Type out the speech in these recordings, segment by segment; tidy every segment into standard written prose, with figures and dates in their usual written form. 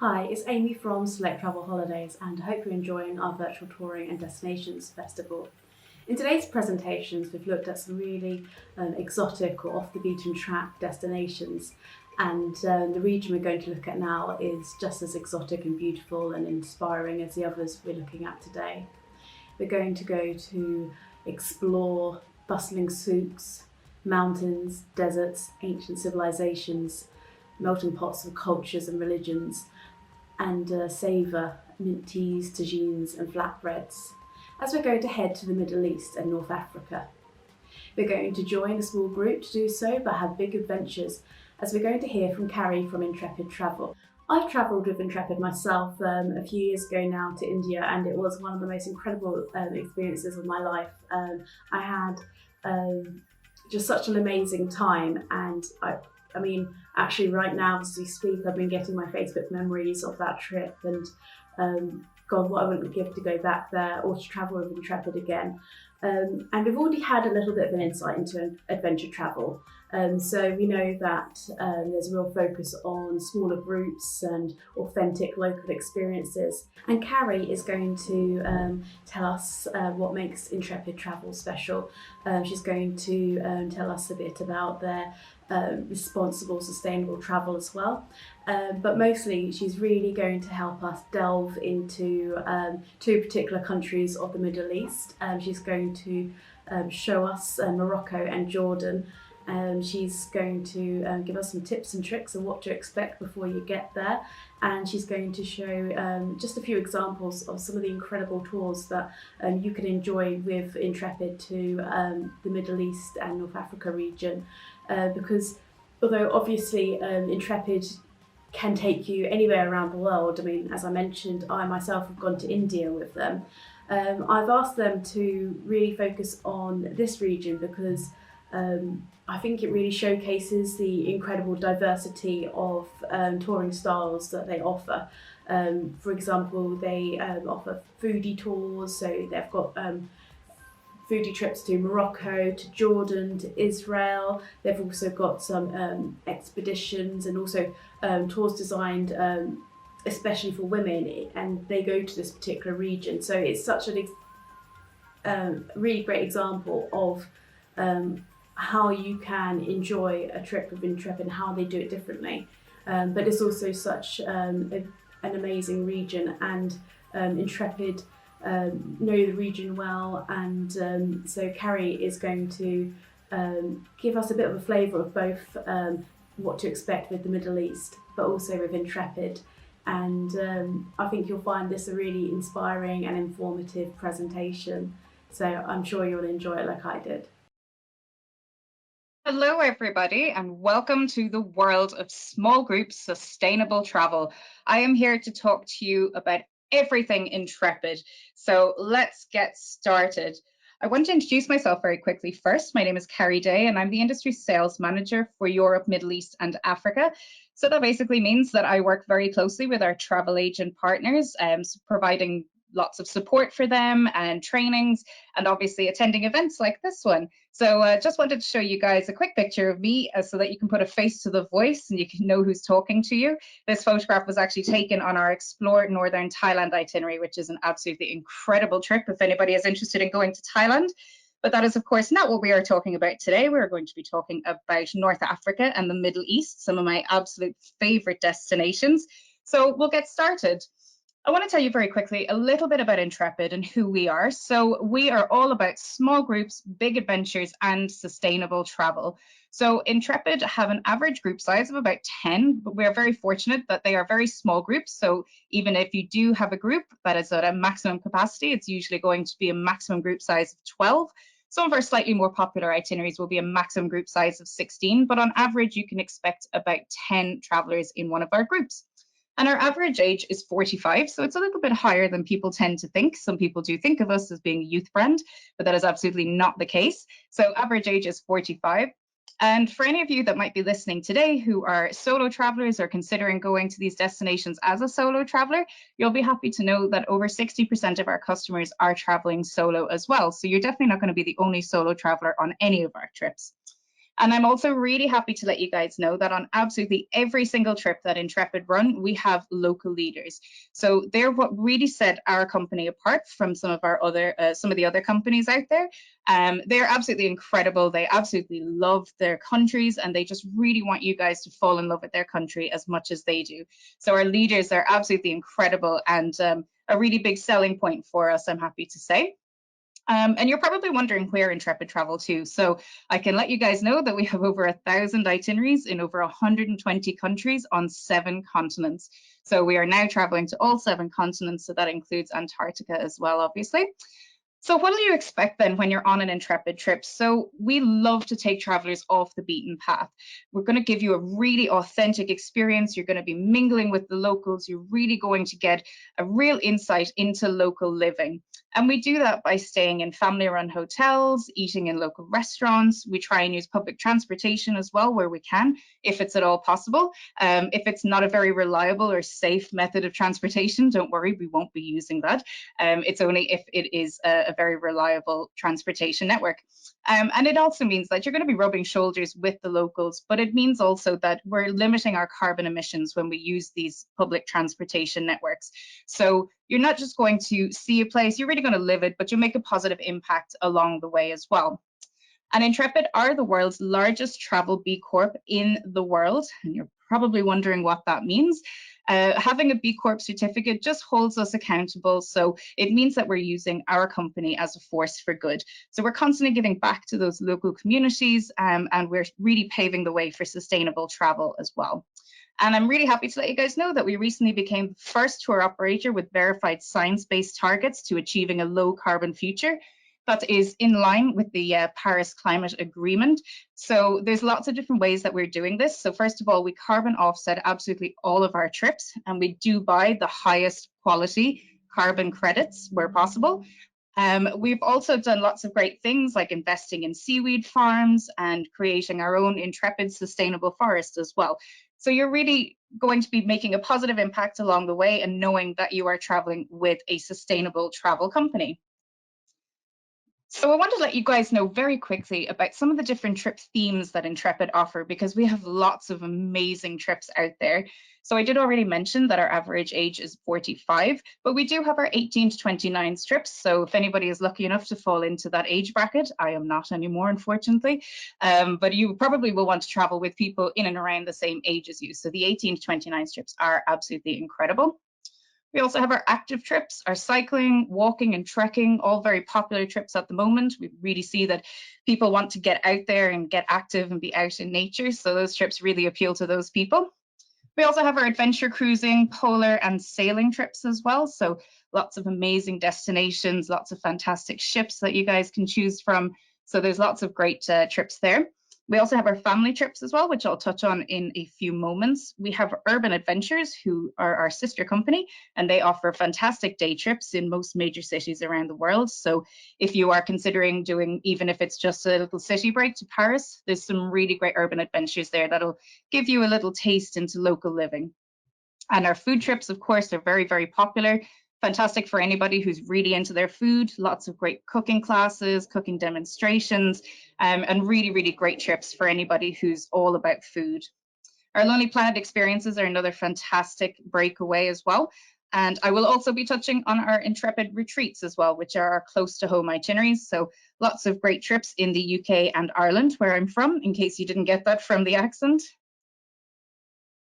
Hi, it's Amy from Select Travel Holidays, and I hope you're enjoying our virtual touring and destinations festival. In today's presentations, we've looked at some really exotic or off the beaten track destinations, and the region we're going to look at now is just as exotic and beautiful and inspiring as the others we're looking at today. We're going to go to explore bustling souks, mountains, deserts, ancient civilisations, melting pots of cultures and religions, and savour mint teas, tagines, and flatbreads, as we're going to head to the Middle East and North Africa. We're going to join a small group to do so, but have big adventures, as we're going to hear from Carrie from Intrepid Travel. I've travelled with Intrepid myself a few years ago now to India, and it was one of the most incredible experiences of my life. I had just such an amazing time, and I mean, actually, right now as we speak, I've been getting my Facebook memories of that trip, and God, what I wouldn't give to go back there or to travel with Intrepid again. And we've already had a little bit of an insight into adventure travel. So we know that there's a real focus on smaller groups and authentic local experiences. And Carrie is going to tell us what makes Intrepid Travel special. She's going to tell us a bit about their responsible, sustainable travel as well. But mostly she's really going to help us delve into two particular countries of the Middle East. She's going to show us Morocco and Jordan. She's going to give us some tips and tricks on what to expect before you get there, and she's going to show just a few examples of some of the incredible tours that you can enjoy with Intrepid to the Middle East and North Africa region, because although obviously Intrepid can take you anywhere around the world, I mean, as I mentioned, I myself have gone to India with them. I've asked them to really focus on this region because I think it really showcases the incredible diversity of touring styles that they offer. For example, they offer foodie tours, so they've got foodie trips to Morocco, to Jordan, to Israel. They've also got some expeditions and also tours designed especially for women, and they go to this particular region. So it's such a really great example of how you can enjoy a trip with Intrepid and how they do it differently. But it's also such an amazing region, and Intrepid know the region well, and so Carrie is going to give us a bit of a flavour of both what to expect with the Middle East, but also with Intrepid. And I think you'll find this a really inspiring and informative presentation. So I'm sure you'll enjoy it like I did. Hello, everybody, and welcome to the world of small group sustainable travel. I am here to talk to you about everything Intrepid. So let's get started. I want to introduce myself very quickly first. My name is Carrie Day, and I'm the industry sales manager for Europe, Middle East, and Africa. So that basically means that I work very closely with our travel agent partners, providing lots of support for them and trainings, and obviously attending events like this one. So just wanted to show you guys a quick picture of me so that you can put a face to the voice and you can know who's talking to you. This photograph was actually taken on our Explore Northern Thailand itinerary, which is an absolutely incredible trip if anybody is interested in going to Thailand. But that is, of course, not what we are talking about today. We're going to be talking about North Africa and the Middle East, some of my absolute favorite destinations. So we'll get started. I want to tell you very quickly a little bit about Intrepid and who we are. So we are all about small groups, big adventures, and sustainable travel. So Intrepid have an average group size of about 10, but we're very fortunate that they are very small groups. So even if you do have a group that is at a maximum capacity, it's usually going to be a maximum group size of 12. Some of our slightly more popular itineraries will be a maximum group size of 16, but on average, you can expect about 10 travelers in one of our groups. And our average age is 45, so it's a little bit higher than people tend to think. Some people do think of us as being a youth brand, but that is absolutely not the case. So average age is 45. And for any of you that might be listening today who are solo travelers or considering going to these destinations as a solo traveler, you'll be happy to know that over 60% of our customers are traveling solo as well. So you're definitely not going to be the only solo traveler on any of our trips. And I'm also really happy to let you guys know that on absolutely every single trip that Intrepid run, we have local leaders. So they're what really set our company apart from some of the other companies out there. They're absolutely incredible. They absolutely love their countries, and they just really want you guys to fall in love with their country as much as they do. So our leaders are absolutely incredible, and a really big selling point for us, I'm happy to say. And you're probably wondering where Intrepid travel to. So I can let you guys know that we have over 1,000 itineraries in over 120 countries on 7 continents. So we are now traveling to all 7 continents. So that includes Antarctica as well, obviously. So what do you expect then when you're on an Intrepid trip? So we love to take travelers off the beaten path. We're going to give you a really authentic experience. You're going to be mingling with the locals. You're really going to get a real insight into local living. And we do that by staying in family-run hotels, eating in local restaurants. We try and use public transportation as well where we can, if it's at all possible. If it's not a very reliable or safe method of transportation, don't worry, we won't be using that. It's only if it is a very reliable transportation network. And it also means that you're going to be rubbing shoulders with the locals, but it means also that we're limiting our carbon emissions when we use these public transportation networks. So you're not just going to see a place, you're really going to live it, but you'll make a positive impact along the way as well. And Intrepid are the world's largest travel B Corp in the world. And you're probably wondering what that means. Having a B Corp certificate just holds us accountable. So it means that we're using our company as a force for good. So we're constantly giving back to those local communities, and we're really paving the way for sustainable travel as well. And I'm really happy to let you guys know that we recently became the first tour operator with verified science-based targets to achieving a low carbon future. That is in line with the Paris Climate Agreement. So there's lots of different ways that we're doing this. So first of all, we carbon offset absolutely all of our trips, and we do buy the highest quality carbon credits where possible. We've also done lots of great things like investing in seaweed farms and creating our own Intrepid sustainable forest as well. So you're really going to be making a positive impact along the way and knowing that you are traveling with a sustainable travel company. So I want to let you guys know very quickly about some of the different trip themes that Intrepid offer, because we have lots of amazing trips out there. So I did already mention that our average age is 45, but we do have our 18 to 29 trips. So if anybody is lucky enough to fall into that age bracket, I am not anymore, unfortunately, but you probably will want to travel with people in and around the same age as you. So the 18 to 29 trips are absolutely incredible. We also have our active trips, our cycling, walking and trekking, all very popular trips at the moment. We really see that people want to get out there and get active and be out in nature. So those trips really appeal to those people. We also have our adventure cruising, polar and sailing trips as well. So lots of amazing destinations, lots of fantastic ships that you guys can choose from. So there's lots of great trips there. We also have our family trips as well, which I'll touch on in a few moments. We have Urban Adventures, who are our sister company, and they offer fantastic day trips in most major cities around the world. So if you are considering doing, even if it's just a little city break to Paris, there's some really great urban adventures there that'll give you a little taste into local living. And our food trips, of course, are very, very popular. Fantastic for anybody who's really into their food. Lots of great cooking classes, cooking demonstrations, and really, really great trips for anybody who's all about food. Our Lonely Planet experiences are another fantastic breakaway as well. And I will also be touching on our Intrepid retreats as well, which are our close to home itineraries. So lots of great trips in the UK and Ireland, where I'm from, in case you didn't get that from the accent.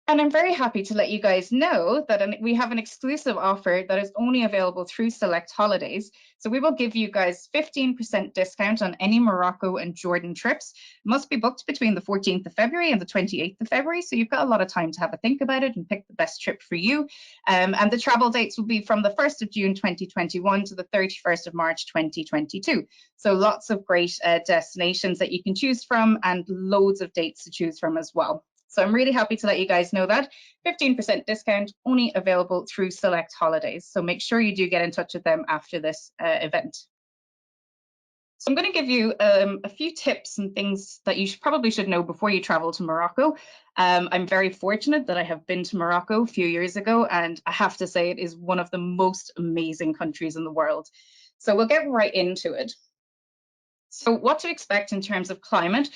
And I'm very happy to let you guys know that we have an exclusive offer that is only available through select holidays. So we will give you guys 15% discount on any Morocco and Jordan trips. It must be booked between the 14th of February and the 28th of February. So you've got a lot of time to have a think about it and pick the best trip for you. And the travel dates will be from the 1st of June 2021 to the 31st of March 2022. So lots of great destinations that you can choose from and loads of dates to choose from as well. So I'm really happy to let you guys know that 15% discount only available through select holidays. So make sure you do get in touch with them after this event. So I'm going to give you a few tips and things that you probably should know before you travel to Morocco. I'm very fortunate that I have been to Morocco a few years ago, and I have to say it is one of the most amazing countries in the world. So we'll get right into it. So what to expect in terms of climate.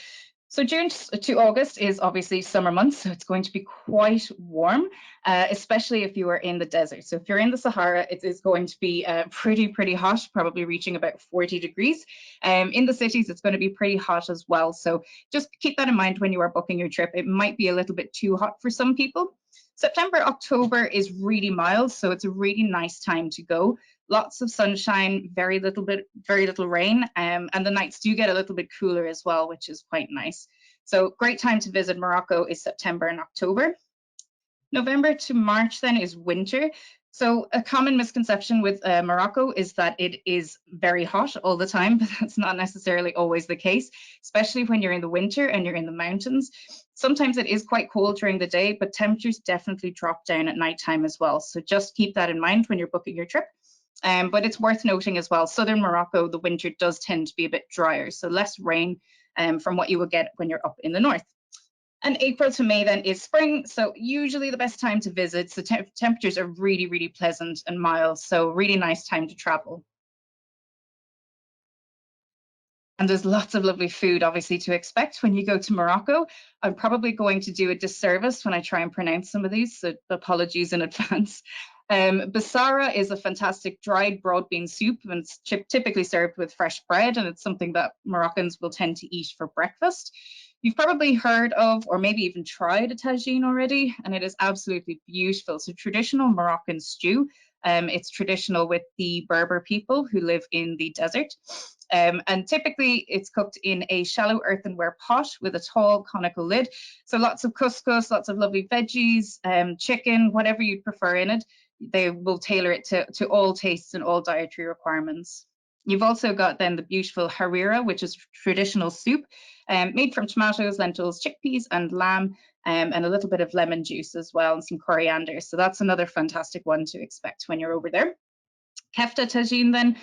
So June to August is obviously summer months, so it's going to be quite warm, especially if you are in the desert. So if you're in the Sahara, it is going to be pretty hot, probably reaching about 40 degrees. In the cities, it's going to be pretty hot as well. So just keep that in mind when you are booking your trip. It might be a little bit too hot for some people. September, October is really mild, so it's a really nice time to go. Lots of sunshine, very little rain, and the nights do get a little bit cooler as well, which is quite nice. So great time to visit Morocco is September and October. November to March then is winter. So a common misconception with Morocco is that it is very hot all the time, but that's not necessarily always the case, especially when you're in the winter and you're in the mountains. Sometimes it is quite cold during the day, but temperatures definitely drop down at nighttime as well. So just keep that in mind when you're booking your trip. But it's worth noting as well, southern Morocco, the winter does tend to be a bit drier, so less rain from what you will get when you're up in the north. And April to May then is spring, so usually the best time to visit. So temperatures are really pleasant and mild, so really nice time to travel. And there's lots of lovely food, obviously, to expect when you go to Morocco. I'm probably going to do a disservice when I try and pronounce some of these, so apologies in advance. Basara is a fantastic dried broad bean soup, and it's typically served with fresh bread, and it's something that Moroccans will tend to eat for breakfast. You've probably heard of, or maybe even tried, a tagine already, and it is absolutely beautiful. So traditional Moroccan stew. It's traditional with the Berber people who live in the desert. And typically it's cooked in a shallow earthenware pot with a tall conical lid. So lots of couscous, lots of lovely veggies, chicken, whatever you'd prefer in it. They will tailor it to all tastes and all dietary requirements. You've also got then the beautiful harira, which is traditional soup made from tomatoes, lentils, chickpeas, and lamb, and a little bit of lemon juice as well, and some coriander. So that's another fantastic one to expect when you're over there. Kefta Tagine then,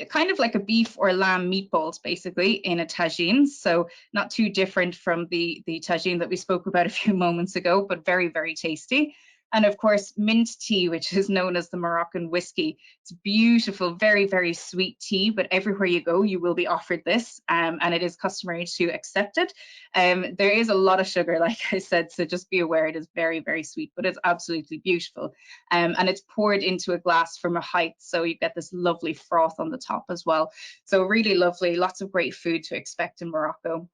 kind of like a beef or lamb meatballs basically in a tagine. So not too different from the tagine that we spoke about a few moments ago, but very tasty. And of course, mint tea, which is known as the Moroccan whiskey. It's beautiful, very sweet tea, but everywhere you go, you will be offered this, and it is customary to accept it. There is a lot of sugar, like I said, so just be aware it is very sweet, but it's absolutely beautiful. And it's poured into a glass from a height, so you get this lovely froth on the top as well. So really lovely, lots of great food to expect in Morocco.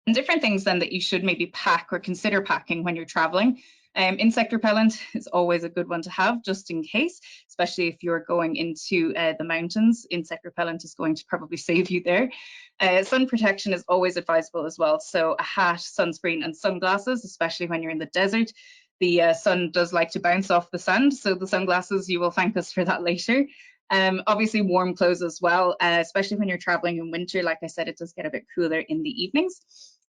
And different things then that you should maybe pack or consider packing when you're traveling. Insect repellent is always a good one to have just in case, especially if you're going into the mountains. Insect repellent is going to probably save you there. Sun protection is always advisable as well. So a hat, sunscreen and sunglasses, especially when you're in the desert. The sun does like to bounce off the sand, so the sunglasses, you will thank us for that later. Obviously warm clothes as well, especially when you're traveling in winter. Like I said, it does get a bit cooler in the evenings.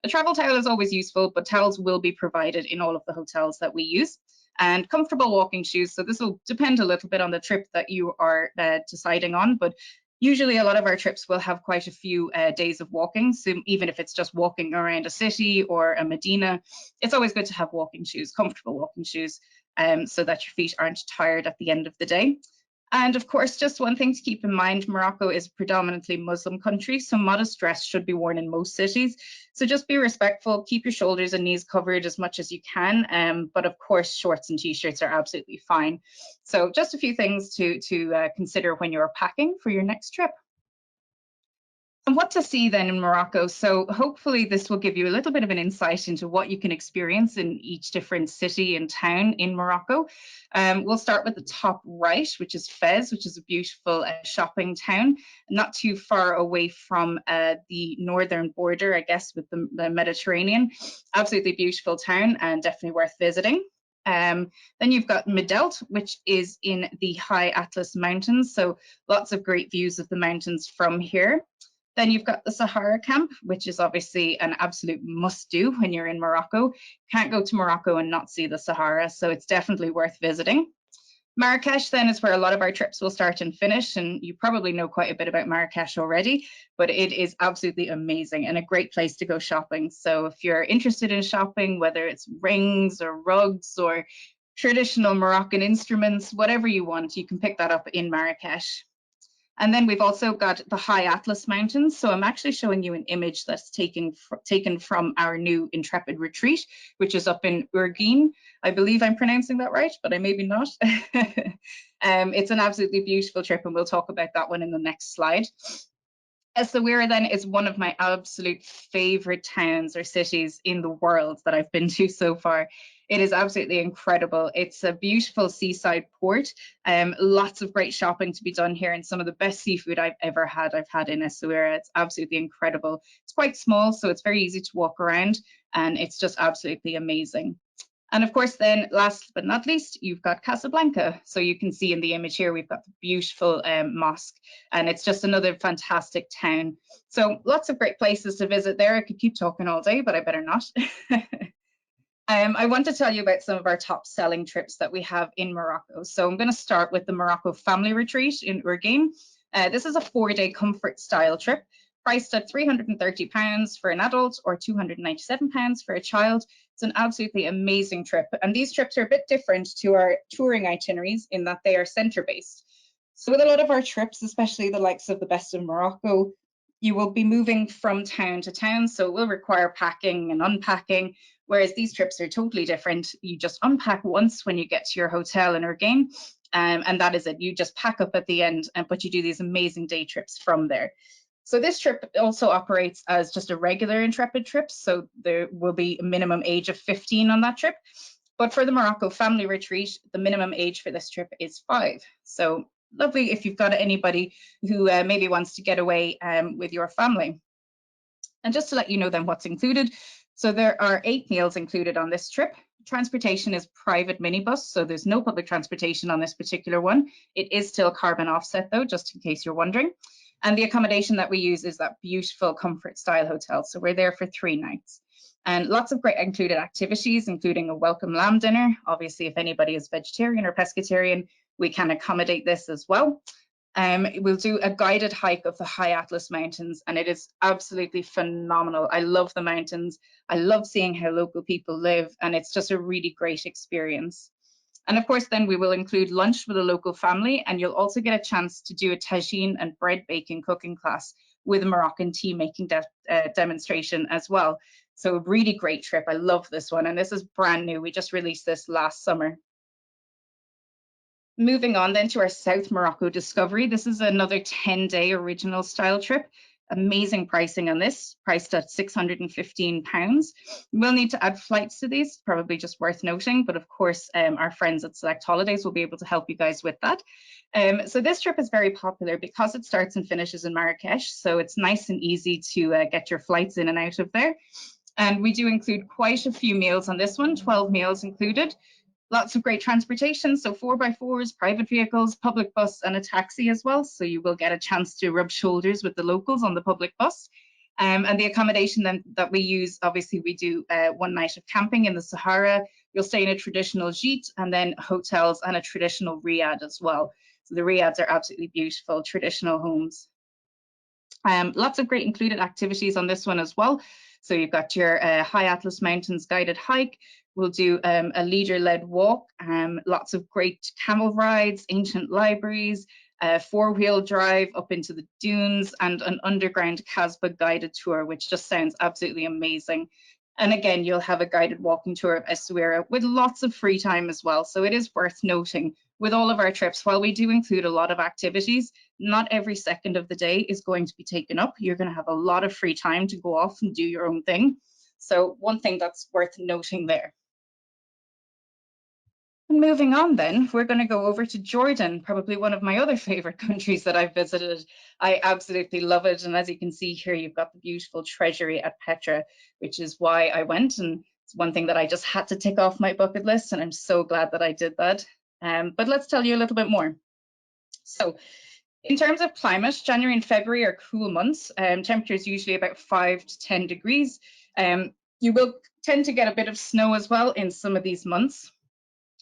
A travel towel is always useful, but towels will be provided in all of the hotels that we use. And comfortable walking shoes. So this will depend a little bit on the trip that you are deciding on, but usually a lot of our trips will have quite a few days of walking. So even if it's just walking around a city or a Medina, it's always good to have walking shoes, comfortable walking shoes, so that your feet aren't tired at the end of the day. And of course, just one thing to keep in mind, Morocco is a predominantly Muslim country, so modest dress should be worn in most cities. So just be respectful, keep your shoulders and knees covered as much as you can, but of course, shorts and t-shirts are absolutely fine. So just a few things to consider when you're packing for your next trip. And what to see then in Morocco. So hopefully this will give you a little bit of an insight into what you can experience in each different city and town in Morocco. We'll start with the top right, which is Fez, which is a beautiful shopping town, not too far away from the northern border, I guess, with the Mediterranean. Absolutely beautiful town and definitely worth visiting. Then you've got Medelt, which is in the high Atlas Mountains. So lots of great views of the mountains from here. Then you've got the Sahara camp, which is obviously an absolute must do when you're in Morocco. Can't go to Morocco and not see the Sahara, so it's definitely worth visiting. Marrakech then is where a lot of our trips will start and finish, and you probably know quite a bit about Marrakech already, but it is absolutely amazing and a great place to go shopping. So if you're interested in shopping, whether it's rings or rugs or traditional Moroccan instruments, whatever you want, you can pick that up in Marrakech. And then we've also got the High Atlas Mountains. So I'm actually showing you an image that's taken from our new Intrepid retreat, which is up in Urgeen. I believe I'm pronouncing that right, but I may be not. It's an absolutely beautiful trip, and we'll talk about that one in the next slide. Essaouira then is one of my absolute favorite towns or cities in the world that I've been to so far. It is absolutely incredible. It's a beautiful seaside port. Lots of great shopping to be done here, and some of the best seafood I've ever had, I've had in Essaouira. It's absolutely incredible. It's quite small, so it's very easy to walk around, and it's just absolutely amazing. And of course, then last but not least, you've got Casablanca. So you can see in the image here, we've got the beautiful mosque, and it's just another fantastic town. So lots of great places to visit there. I could keep talking all day, but I better not. I want to tell you about some of our top selling trips that we have in Morocco. So I'm going to start with the Morocco Family Retreat in Urgeen. This is a 4-day comfort style trip, priced at £330 for an adult or £297 for a child. It's an absolutely amazing trip. And these trips are a bit different to our touring itineraries in that they are centre-based. So with a lot of our trips, especially the likes of the Best of Morocco, you will be moving from town to town, so it will require packing and unpacking, whereas these trips are totally different. You just unpack once when you get to your hotel in Urgeen, and that is it. You just pack up at the end, but you do these amazing day trips from there. So this trip also operates as just a regular Intrepid trip, so there will be a minimum age of 15 on that trip. But for the Morocco Family Retreat, the minimum age for this trip is 5. So lovely if you've got anybody who maybe wants to get away with your family. And just to let you know then what's included, so there are 8 meals included on this trip. Transportation is private minibus, so there's no public transportation on this particular one. It is still carbon offset though, just in case you're wondering. And the accommodation that we use is that beautiful comfort style hotel. So we're there for 3 nights. And lots of great included activities, including a welcome lamb dinner. Obviously, if anybody is vegetarian or pescatarian, we can accommodate this as well. We'll do a guided hike of the High Atlas Mountains, and it is absolutely phenomenal. I love the mountains. I love seeing how local people live, and it's just a really great experience. And of course, then we will include lunch with a local family, and you'll also get a chance to do a tagine and bread baking cooking class with a Moroccan tea making demonstration as well. So a really great trip. I love this one, and this is brand new. We just released this last summer. Moving on then to our South Morocco discovery. This is another 10-day original style trip. Amazing pricing on this, priced at £615. We'll need to add flights to these, probably just worth noting, but of course our friends at Select Holidays will be able to help you guys with that. So this trip is very popular because it starts and finishes in Marrakech, so it's nice and easy to get your flights in and out of there. And we do include quite a few meals on this one, 12 meals included. Lots of great transportation, so 4x4s, private vehicles, public bus, and a taxi as well. So you will get a chance to rub shoulders with the locals on the public bus. And the accommodation then that we use, obviously we do 1 night of camping in the Sahara. You'll stay in a traditional gîte, and then hotels and a traditional riad as well. So the riads are absolutely beautiful, traditional homes. Lots of great included activities on this one as well. So you've got your High Atlas Mountains guided hike. We'll do a leader-led walk, lots of great camel rides, ancient libraries, 4-wheel drive up into the dunes, and an underground Casbah guided tour, which just sounds absolutely amazing. And again, you'll have a guided walking tour of Essaouira with lots of free time as well. So it is worth noting with all of our trips, while we do include a lot of activities, not every second of the day is going to be taken up. You're going to have a lot of free time to go off and do your own thing. So one thing that's worth noting there. Moving on then, we're going to go over to Jordan, probably one of my other favorite countries that I've visited. I absolutely love it. And as you can see here, you've got the beautiful treasury at Petra, which is why I went. And it's one thing that I just had to tick off my bucket list. And I'm so glad that I did that. But let's tell you a little bit more. So in terms of climate, January and February are cool months. Temperature is usually about 5 to 10 degrees. You will tend to get a bit of snow as well in some of these months.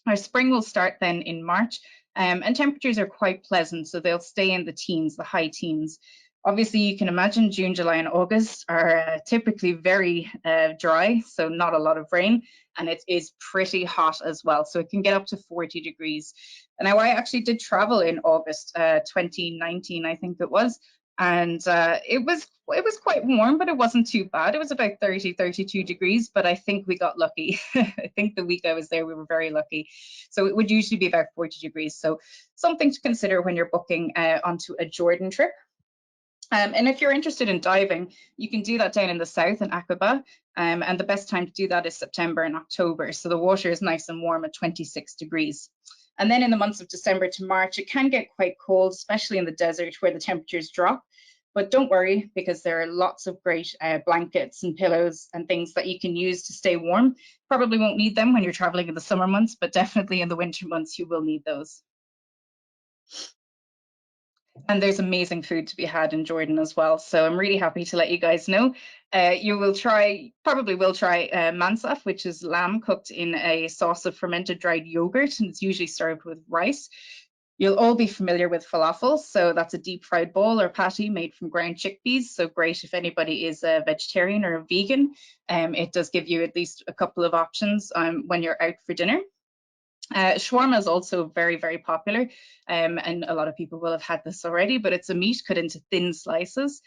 Our spring will start then in March, and temperatures are quite pleasant, so they'll stay in the teens, the high teens. Obviously, you can imagine June, July, and August are typically very dry, so not a lot of rain, and it is pretty hot as well. So it can get up to 40 degrees. And now I actually did travel in August 2019, I think it was, and it was quite warm, but it wasn't too bad. It was about 30, 32 degrees, but I think we got lucky. I think the week I was there, we were very lucky. So it would usually be about 40 degrees. So something to consider when you're booking onto a Jordan trip. And if you're interested in diving, you can do that down in the south in Aqaba. And the best time to do that is September and October. So the water is nice and warm at 26 degrees. And then in the months of December to March, it can get quite cold, especially in the desert where the temperatures drop. But don't worry, because there are lots of great blankets and pillows and things that you can use to stay warm. Probably won't need them when you're traveling in the summer months, but definitely in the winter months, you will need those. And there's amazing food to be had in Jordan as well. So I'm really happy to let you guys know. You will probably will try Mansaf, which is lamb cooked in a sauce of fermented dried yogurt, and it's usually served with rice. You'll all be familiar with falafel. So that's a deep fried ball or patty made from ground chickpeas. So great if anybody is a vegetarian or a vegan. It does give you at least a couple of options when you're out for dinner. Shawarma is also very, very popular, and a lot of people will have had this already, but it's a meat cut into thin slices.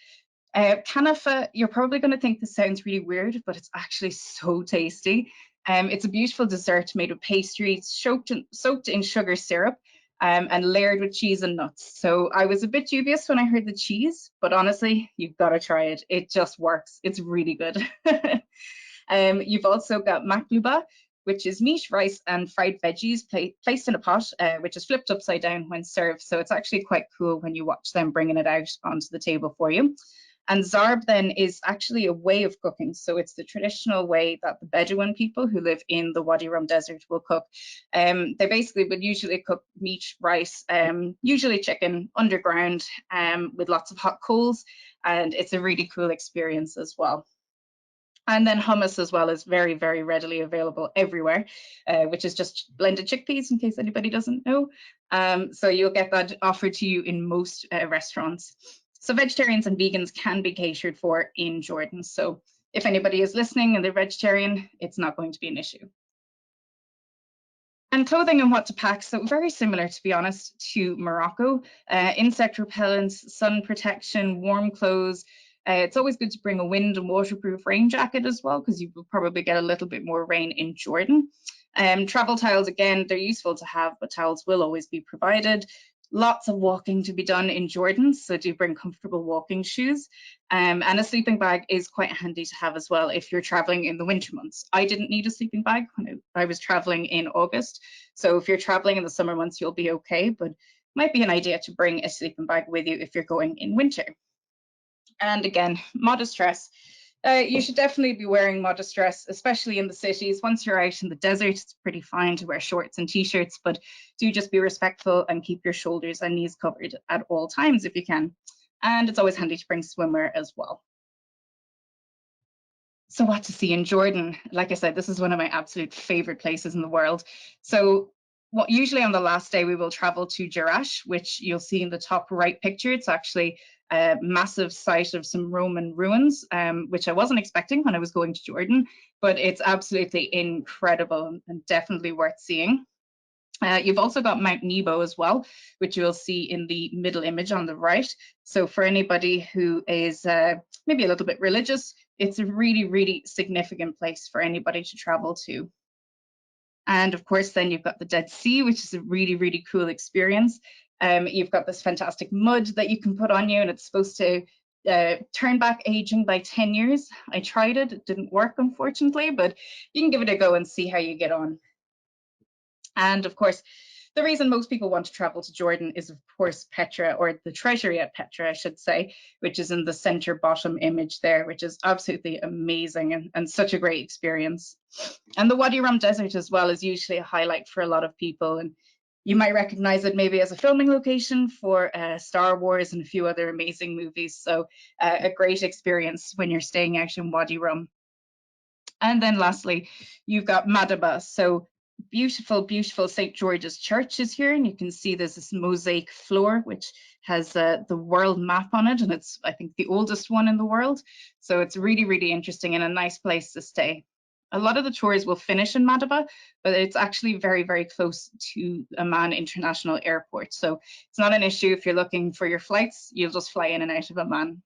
Kanafa, you're probably going to think this sounds really weird, but it's actually so tasty. It's a beautiful dessert made with pastry, soaked in sugar syrup, and layered with cheese and nuts. So I was a bit dubious when I heard the cheese, but honestly, you've got to try it. It just works. It's really good. You've also got Macbooba, which is meat, rice, and fried veggies placed in a pot, which is flipped upside down when served. So it's actually quite cool when you watch them bringing it out onto the table for you. And zarb then is actually a way of cooking. So it's the traditional way that the Bedouin people who live in the Wadi Rum desert will cook. They basically would usually cook meat, rice, usually chicken underground with lots of hot coals. And it's a really cool experience as well. And then hummus as well is very, very readily available everywhere, which is just blended chickpeas in case anybody doesn't know. So you'll get that offered to you in most restaurants. So vegetarians and vegans can be catered for in Jordan. So if anybody is listening and they're vegetarian, it's not going to be an issue. And clothing and what to pack, so very similar, to be honest, to Morocco. Insect repellents, sun protection, warm clothes. It's always good to bring a wind and waterproof rain jacket as well, because you will probably get a little bit more rain in Jordan. Travel towels, again, they're useful to have, but towels will always be provided. Lots of walking to be done in Jordan, so do bring comfortable walking shoes. And a sleeping bag is quite handy to have as well if you're traveling in the winter months. I didn't need a sleeping bag when I was traveling in August. So if you're traveling in the summer months, you'll be okay, but might be an idea to bring a sleeping bag with you if you're going in winter. And again, modest dress. You should definitely be wearing modest dress, especially in the cities. Once you're out in the desert, it's pretty fine to wear shorts and t-shirts, but do just be respectful and keep your shoulders and knees covered at all times if you can. And it's always handy to bring swimwear as well. So what to see in Jordan? Like I said, this is one of my absolute favorite places in the world. So usually on the last day, we will travel to Jerash, which you'll see in the top right picture. It's actually a massive site of some Roman ruins, which I wasn't expecting when I was going to Jordan, but it's absolutely incredible and definitely worth seeing. You've also got Mount Nebo as well, which you'll see in the middle image on the right. So for anybody who is maybe a little bit religious, it's a really, really significant place for anybody to travel to. And of course, then you've got the Dead Sea, which is a really, really cool experience. You've got this fantastic mud that you can put on you, and it's supposed to turn back aging by 10 years. I tried it, it didn't work, unfortunately, but you can give it a go and see how you get on. And of course, the reason most people want to travel to Jordan is, of course, Petra, or the treasury at Petra, I should say, which is in the center bottom image there, which is absolutely amazing and such a great experience. And the Wadi Rum Desert as well is usually a highlight for a lot of people. And you might recognize it maybe as a filming location for Star Wars and a few other amazing movies. So a great experience when you're staying out in Wadi Rum. And then lastly, you've got Madaba. So beautiful, beautiful St. George's Church is here, and you can see there's this mosaic floor which has the world map on it, and it's, I think, the oldest one in the world. So it's really, really interesting and a nice place to stay. A lot of the tours will finish in Madaba, but it's actually very, very close to Amman International Airport. So it's not an issue if you're looking for your flights, you'll just fly in and out of Amman.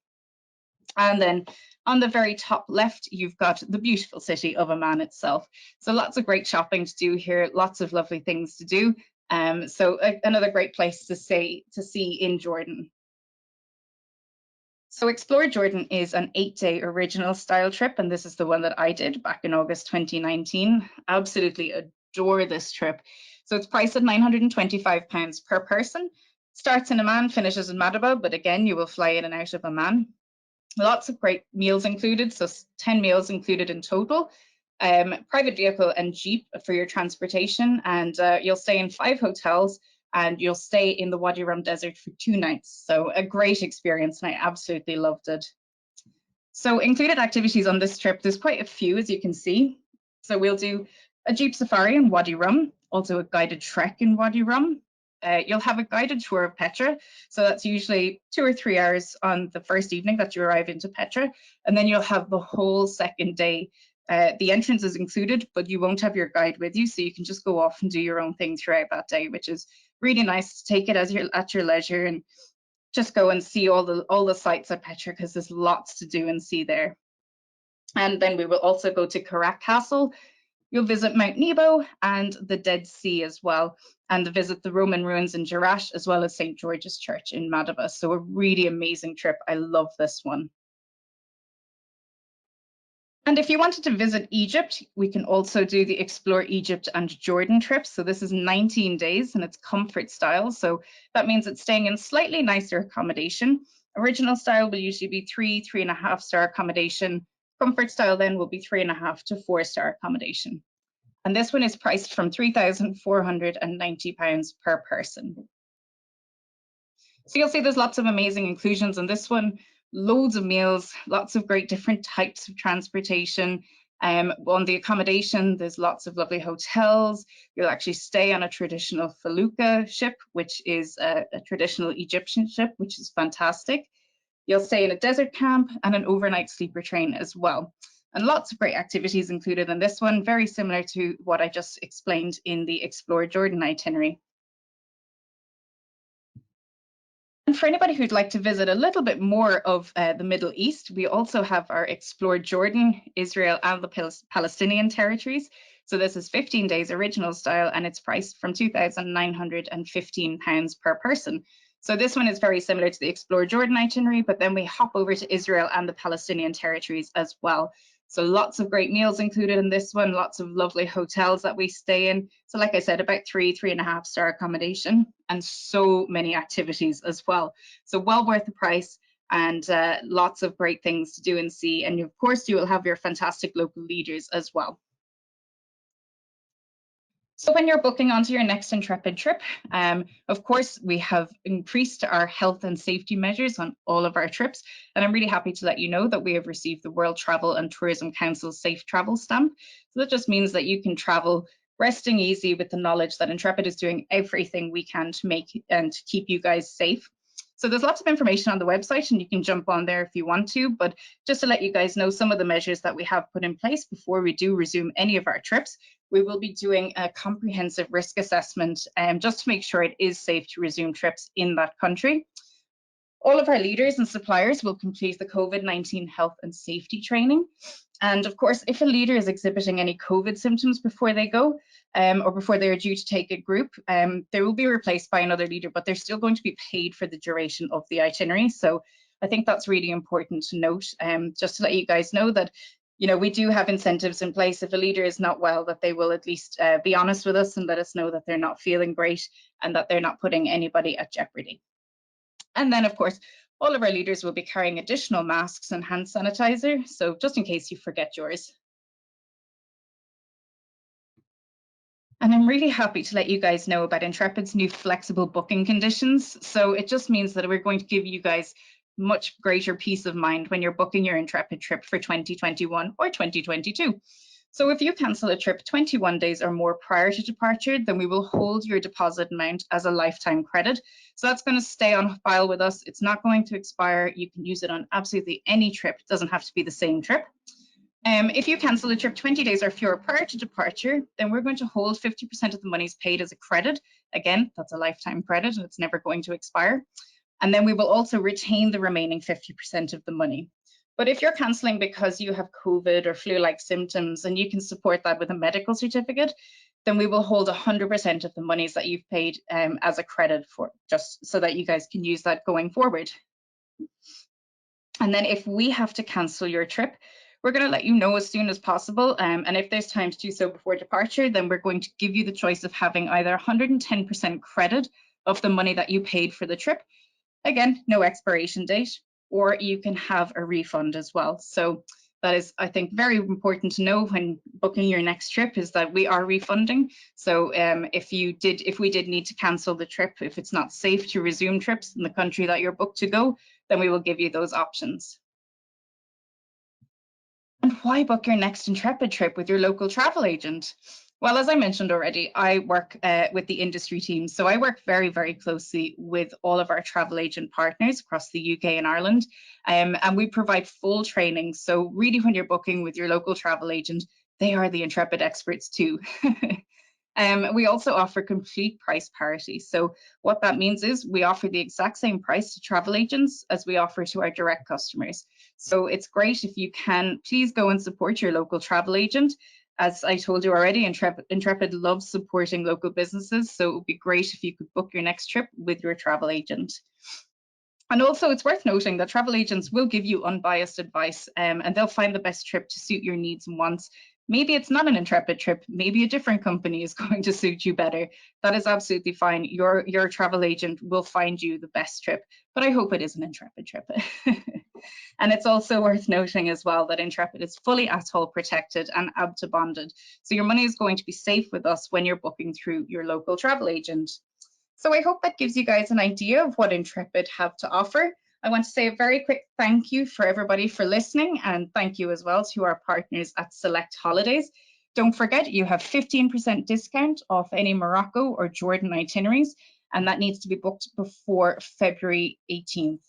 And then on the very top left, you've got the beautiful city of Amman itself. So lots of great shopping to do here, lots of lovely things to do. Another great place to see in Jordan. So Explore Jordan is an 8-day original style trip, and this is the one that I did back in August 2019. Absolutely adore this trip. So it's priced at £925 per person. Starts in Amman, finishes in Madaba, but again, you will fly in and out of Amman. Lots of great meals included, so 10 meals included in total. Private vehicle and jeep for your transportation, and you'll stay in 5 hotels, and you'll stay in the Wadi Rum Desert for 2 nights. So a great experience, and I absolutely loved it. So included activities on this trip, there's quite a few, as you can see. So we'll do a jeep safari in Wadi Rum, also a guided trek in Wadi Rum. You'll have a guided tour of Petra. So that's usually 2 or 3 hours on the first evening that you arrive into Petra. And then you'll have the whole second day. The entrance is included, but you won't have your guide with you. So you can just go off and do your own thing throughout that day, which is really nice to take it as at your leisure and just go and see all the sites at Petra, because there's lots to do and see there. And then we will also go to Karak Castle. You'll visit Mount Nebo and the Dead Sea as well, and visit the Roman ruins in Jerash, as well as St. George's Church in Madaba. So a really amazing trip. I love this one. And if you wanted to visit Egypt, we can also do the Explore Egypt and Jordan trip. So this is 19 days and it's comfort style. So that means it's staying in slightly nicer accommodation. Original style will usually be 3.5 star accommodation. Comfort style then will be 3.5 to 4 star accommodation. And this one is priced from £3,490 per person. So you'll see there's lots of amazing inclusions in this one, loads of meals, lots of great different types of transportation. On the accommodation, there's lots of lovely hotels. You'll actually stay on a traditional felucca ship, which is a traditional Egyptian ship, which is fantastic. You'll stay in a desert camp and an overnight sleeper train as well. And lots of great activities included in this one, very similar to what I just explained in the Explore Jordan itinerary. And for anybody who'd like to visit a little bit more of the Middle East, we also have our Explore Jordan, Israel and the Palestinian territories. So this is 15 days original style, and it's priced from £2,915 per person. So this one is very similar to the Explore Jordan itinerary, but then we hop over to Israel and the Palestinian territories as well. So lots of great meals included in this one, lots of lovely hotels that we stay in. So like I said, about 3.5 star accommodation, and so many activities as well. So well worth the price, and lots of great things to do and see. And of course, you will have your fantastic local leaders as well. So when you're booking onto your next Intrepid trip, of course, we have increased our health and safety measures on all of our trips. And I'm really happy to let you know that we have received the World Travel and Tourism Council's Safe Travel stamp. So that just means that you can travel resting easy with the knowledge that Intrepid is doing everything we can to make and to keep you guys safe. So there's lots of information on the website, and you can jump on there if you want to, but just to let you guys know some of the measures that we have put in place before we do resume any of our trips, we will be doing a comprehensive risk assessment just to make sure it is safe to resume trips in that country. All of our leaders and suppliers will complete the COVID-19 health and safety training. And of course, if a leader is exhibiting any COVID symptoms before they go, or before they are due to take a group, they will be replaced by another leader, but they're still going to be paid for the duration of the itinerary. So I think that's really important to note, just to let you guys know that, you know, we do have incentives in place. If a leader is not well, that they will at least be honest with us and let us know that they're not feeling great and that they're not putting anybody at jeopardy. And then, of course, all of our leaders will be carrying additional masks and hand sanitizer, so just in case you forget yours. And I'm really happy to let you guys know about Intrepid's new flexible booking conditions. So it just means that we're going to give you guys much greater peace of mind when you're booking your Intrepid trip for 2021 or 2022. So if you cancel a trip 21 days or more prior to departure, then we will hold your deposit amount as a lifetime credit. So that's going to stay on file with us. It's not going to expire. You can use it on absolutely any trip. It doesn't have to be the same trip. If you cancel a trip 20 days or fewer prior to departure, then we're going to hold 50% of the monies paid as a credit. Again, that's a lifetime credit and it's never going to expire. And then we will also retain the remaining 50% of the money. But if you're cancelling because you have COVID or flu-like symptoms and you can support that with a medical certificate, then we will hold 100% of the monies that you've paid as a credit for, just so that you guys can use that going forward. And then if we have to cancel your trip, we're going to let you know as soon as possible. And if there's time to do so before departure, then we're going to give you the choice of having either 110% credit of the money that you paid for the trip. Again, no expiration date, or you can have a refund as well. So that is, I think, very important to know when booking your next trip, is that we are refunding. So if we did need to cancel the trip, if it's not safe to resume trips in the country that you're booked to go, then we will give you those options. And why book your next Intrepid trip with your local travel agent? Well, as I mentioned already, I work with the industry team. So I work very, very closely with all of our travel agent partners across the UK and Ireland. And we provide full training. So really, when you're booking with your local travel agent, they are the Intrepid experts too. We also offer complete price parity. So what that means is we offer the exact same price to travel agents as we offer to our direct customers. So it's great if you can, please go and support your local travel agent. As I told you already, Intrepid loves supporting local businesses. So it would be great if you could book your next trip with your travel agent. And also, it's worth noting that travel agents will give you unbiased advice, and they'll find the best trip to suit your needs and wants. Maybe it's not an Intrepid trip, maybe a different company is going to suit you better. That is absolutely fine. Your travel agent will find you the best trip, but I hope it is an Intrepid trip. And it's also worth noting as well that Intrepid is fully atoll protected and ABTA bonded. So your money is going to be safe with us when you're booking through your local travel agent. So I hope that gives you guys an idea of what Intrepid have to offer. I want to say a very quick thank you for everybody for listening, and thank you as well to our partners at Select Holidays. Don't forget, you have 15% discount off any Morocco or Jordan itineraries, and that needs to be booked before February 18th.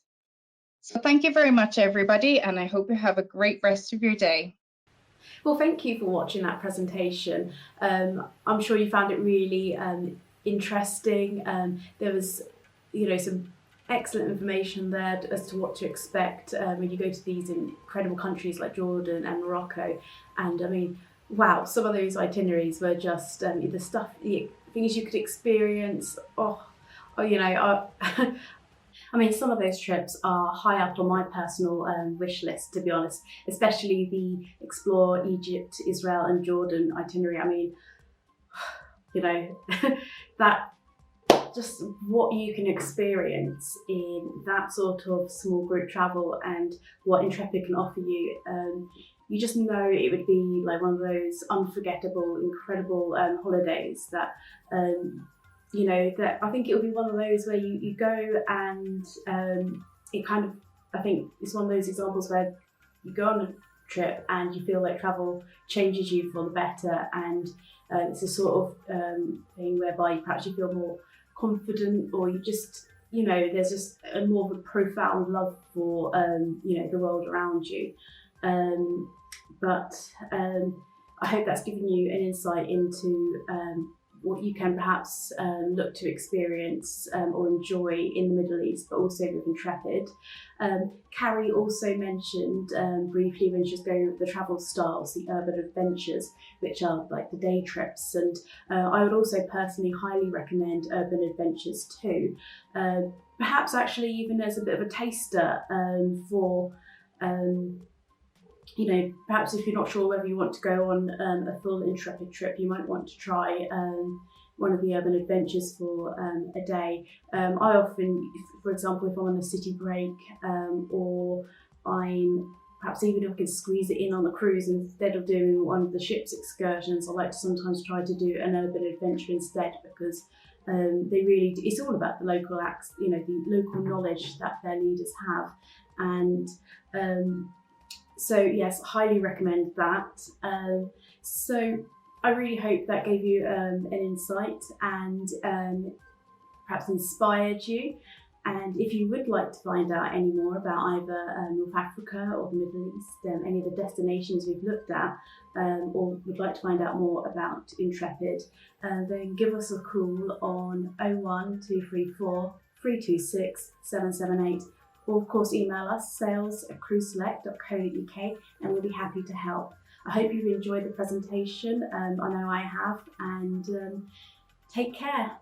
So thank you very much, everybody, and I hope you have a great rest of your day. Well, thank you for watching that presentation. I'm sure you found it really interesting. There was, some excellent information there as to what to expect when you go to these incredible countries like Jordan and Morocco. And I mean, wow, some of those itineraries were just the things you could experience. I mean, some of those trips are high up on my personal wish list, to be honest, especially the Explore Egypt, Israel and Jordan itinerary. I mean, that just what you can experience in that sort of small group travel and what Intrepid can offer you. You just know it would be like one of those unforgettable, incredible holidays that that I think it will be one of those where you go and it kind of, I think it's one of those examples where you go on a trip and you feel like travel changes you for the better, and it's a sort of thing whereby perhaps you feel more confident, or you just, there's just a more of a profound love for, the world around you. But I hope that's given you an insight into what you can perhaps look to experience or enjoy in the Middle East, but also with Intrepid. Carrie also mentioned briefly when she was going with the travel styles, the urban adventures, which are like the day trips. And I would also personally highly recommend urban adventures too. Perhaps actually even as a bit of a taster for perhaps if you're not sure whether you want to go on a full Intrepid trip, you might want to try one of the urban adventures for a day. I often, for example, if I'm on a city break or I'm perhaps even if I can squeeze it in on a cruise instead of doing one of the ship's excursions, I like to sometimes try to do an urban adventure instead, because they really, it's all about the local acts, the local knowledge that their leaders have. And So yes, highly recommend that. So I really hope that gave you an insight and perhaps inspired you. And if you would like to find out any more about either North Africa or the Middle East, any of the destinations we've looked at, or would like to find out more about Intrepid, then give us a call on 01234 326 778. Or of course email us sales@cruiseselect.co.uk and we'll be happy to help. I hope you've enjoyed the presentation. I know I have, and take care.